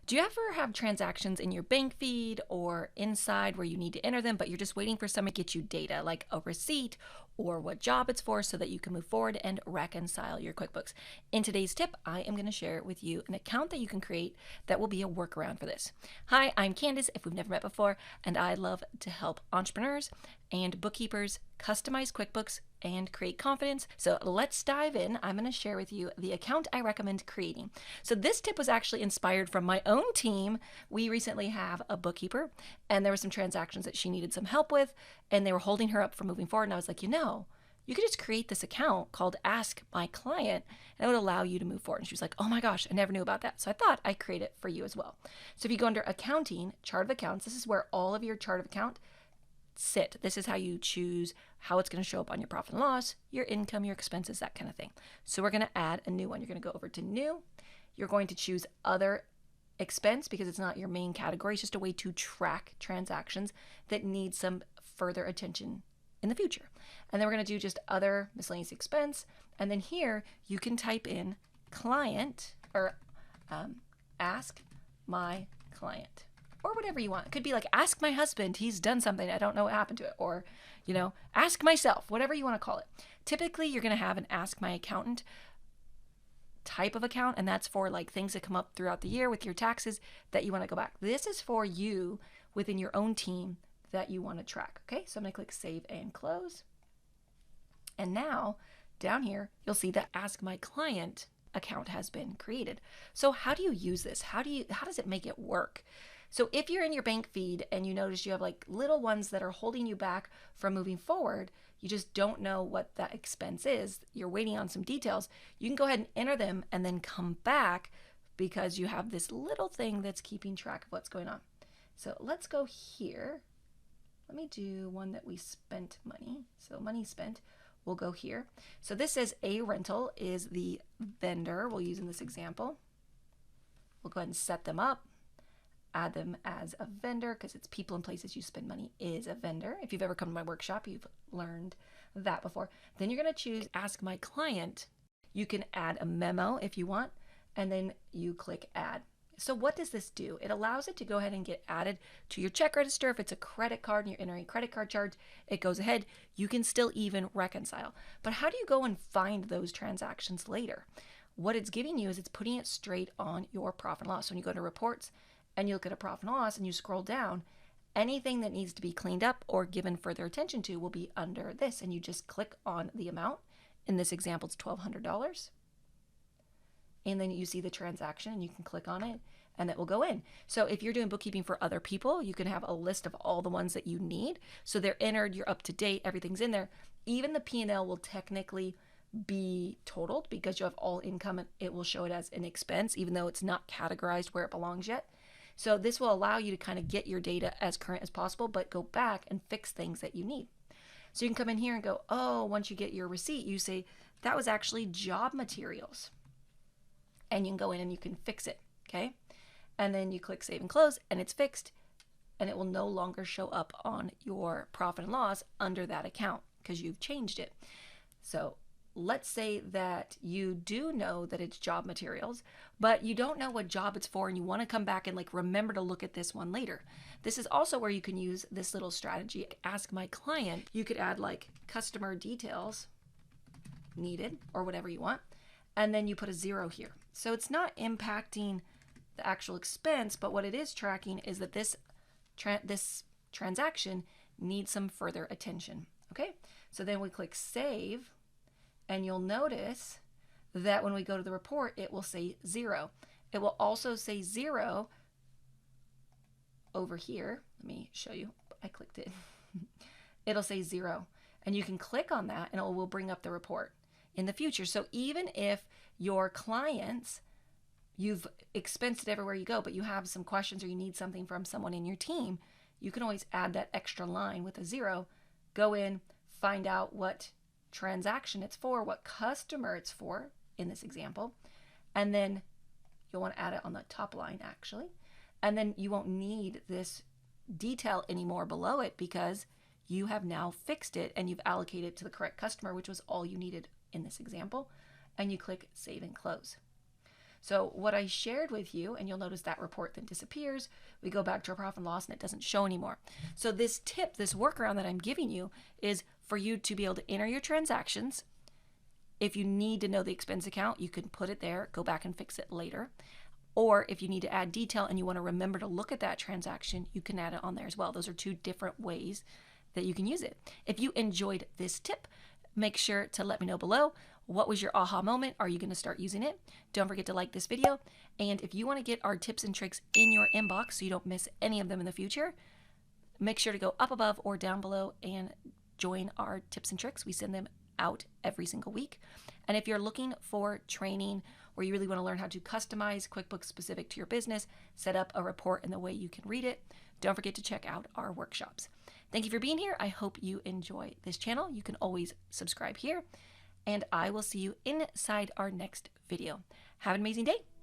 Do you ever have transactions in your bank feed or inside where you need to enter them, but you're just waiting for someone to get you data like a receipt or what job it's for so that you can move forward and reconcile your QuickBooks? In today's tip, I am going to share with you an account that you can create that will be a workaround for this. Hi, I'm Candus, if we've never met before, and I love to help entrepreneurs and bookkeepers customize QuickBooks and create confidence. So let's dive in. I'm going to share with you the account I recommend creating. So this tip was actually inspired from my own team. We recently have a bookkeeper, and there were some transactions that she needed some help with, and they were holding her up from moving forward. And I was like, you could just create this account called Ask My Client, and it would allow you to move forward. And she was like, oh my gosh, I never knew about that. So I thought I'd create it for you as well. So if you go under Accounting, Chart of Accounts, this is where all of your chart of account sit. This is how you choose how it's going to show up on your profit and loss, your income, your expenses, that kind of thing. So we're going to add a new one. You're going to go over to New. You're going to choose Other Expense because it's not your main category. It's just a way to track transactions that need some further attention in the future. And then we're going to do just Other Miscellaneous Expense. And then here you can type in client or Ask My Client. Or whatever you want. It could be like, ask my husband, he's done something, I don't know what happened to it. Or, ask myself, whatever you want to call it. Typically, you're going to have an Ask My Accountant type of account, and that's for like things that come up throughout the year with your taxes that you want to go back. This is for you within your own team that you want to track. Okay, so I'm going to click Save and Close. And now, down here, you'll see that Ask My Client account has been created. So how do you use this? How does it make it work? So if you're in your bank feed and you notice you have like little ones that are holding you back from moving forward, you just don't know what that expense is, you're waiting on some details, you can go ahead and enter them and then come back because you have this little thing that's keeping track of what's going on. So let's go here. Let me do one that we spent money. So money spent, we'll go here. So this says A rental is the vendor we'll use in this example. We'll go ahead and set them up. Add them as a vendor because it's people and places you spend money is a vendor. If you've ever come to my workshop, you've learned that before. Then you're going to choose Ask My Client. You can add a memo if you want, and then you click Add. So what does this do? It allows it to go ahead and get added to your check register. If it's a credit card and you're entering credit card charge, it goes ahead. You can still even reconcile. But how do you go and find those transactions later? What it's giving you is it's putting it straight on your profit and loss. When you go to Reports, and you look at a profit and loss and you scroll down, anything that needs to be cleaned up or given further attention to will be under this. And you just click on the amount. In this example, it's $1,200. And then you see the transaction and you can click on it and it will go in. So if you're doing bookkeeping for other people, you can have a list of all the ones that you need. So they're entered, you're up to date, everything's in there. Even the P&L will technically be totaled because you have all income and it will show it as an expense, even though it's not categorized where it belongs yet. So this will allow you to kind of get your data as current as possible, but go back and fix things that you need. So you can come in here and go, once you get your receipt, you say, that was actually job materials. And you can go in and you can fix it, okay? And then you click Save and Close, and it's fixed, and it will no longer show up on your profit and loss under that account because you've changed it. So let's say that you do know that it's job materials, but you don't know what job it's for and you want to come back and like remember to look at this one later. This is also where you can use this little strategy, Ask My Client. You could add like customer details needed or whatever you want, and then you put a 0 here. So it's not impacting the actual expense, but what it is tracking is that this transaction needs some further attention. Okay, so then we click Save. And you'll notice that when we go to the report, it will say 0. It will also say 0 over here. Let me show you. I clicked it. It'll say 0. And you can click on that and it will bring up the report in the future. So even if your clients, you've expensed it everywhere you go, but you have some questions or you need something from someone in your team, you can always add that extra line with a 0, go in, find out what transaction it's for, what customer it's for in this example, and then you'll want to add it on the top line actually, and then you won't need this detail anymore below it because you have now fixed it and you've allocated it to the correct customer, which was all you needed in this example, and you click Save and Close. So what I shared with you, and you'll notice that report then disappears. We go back to our profit and loss and it doesn't show anymore. So this tip, this workaround that I'm giving you is for you to be able to enter your transactions. If you need to know the expense account, you can put it there, go back and fix it later. Or if you need to add detail and you want to remember to look at that transaction, you can add it on there as well. Those are two different ways that you can use it. If you enjoyed this tip, make sure to let me know below. What was your aha moment? Are you going to start using it? Don't forget to like this video. And if you want to get our tips and tricks in your inbox so you don't miss any of them in the future, make sure to go up above or down below and join our tips and tricks. We send them out every single week. And if you're looking for training where you really want to learn how to customize QuickBooks specific to your business, set up a report in the way you can read it, don't forget to check out our workshops. Thank you for being here. I hope you enjoy this channel. You can always subscribe here, and I will see you inside our next video. Have an amazing day.